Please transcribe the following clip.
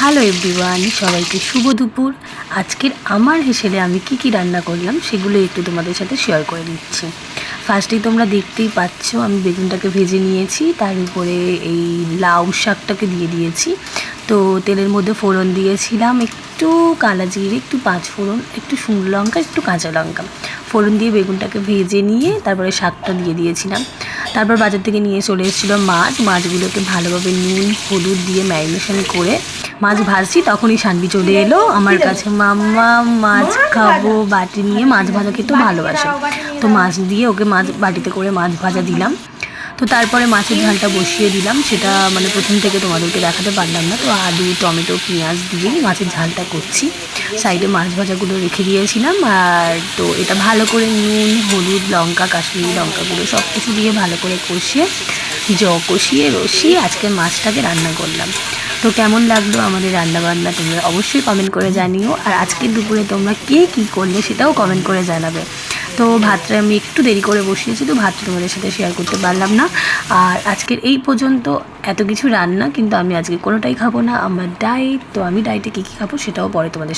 Hello everyone, সবাইকে শুভ দুপুর। আজকের আমার হেসেলে আমি কি রান্না করলাম সেগুলো একটু তোমাদের সাথে শেয়ার করে দিচ্ছি। ফার্স্টেই তোমরা দেখতেই পাচ্ছ আমি বেগুনটাকে ভেজে নিয়েছি, তার উপরে এই লাউ শাকটাকে দিয়ে দিয়েছি। তো তেলের মধ্যে ফোড়ন দিয়েছিলাম একটু কালা জিরে, একটু পাঁচ ফোড়ন, একটু শুকনো লঙ্কা, একটু কাঁচা লঙ্কা। ফোড়ন দিয়ে বেগুনটাকে ভেজে নিয়ে তারপরে শাকটা দিয়ে দিয়েছিলাম। তারপর বাজার থেকে নিয়ে চলে এসেছিলো মাছগুলোকে ভালোভাবে নুন হলুদ দিয়ে ম্যারিনেশন করে মাছ ভাজছি, তখনই শান্তি চলে এলো আমার কাছে। মাম্মা মাছ খাবো, বাটি নিয়ে মাছ ভাজা খেতে ভালোবাসে। তো মাছ দিয়ে ওকে মাছ বাটিতে করে মাছ ভাজা দিলাম। তো তারপরে মাছের ঝালটা বসিয়ে দিলাম, সেটা মানে প্রথম থেকে তোমাদেরকে দেখাতে পারলাম না। তো আলু টমেটো পেঁয়াজ দিয়েই মাছের ঝালটা করছি। সাইডে মাছ ভাজাগুলো রেখে দিয়েছিলাম। আর তো এটা ভালো করে নুন হলুদ লঙ্কা কাশ্মীরি লঙ্কাগুলো সব কিছু দিয়ে ভালো করে কষিয়ে কষিয়ে রসিয়ে আজকে মাছটাকে রান্না করলাম। তো কেমন লাগলো আমাদের রান্নাবান্না তোমরা অবশ্যই কমেন্ট করে জানিও। আর আজকের দুপুরে তোমরা কে কী করলে সেটাও কমেন্ট করে জানাবে। তো ভাতটা আমি একটু দেরি করে বসিয়েছি, তো ভাতটা তোমাদের সাথে শেয়ার করতে পারলাম না। আর আজকের এই পর্যন্ত এত কিছু রান্না, কিন্তু আমি আজকে কোনোটাই খাবো না, আমার ডায়েট। তো আমি ডায়েটে কী কী খাবো সেটাও পরে তোমাদের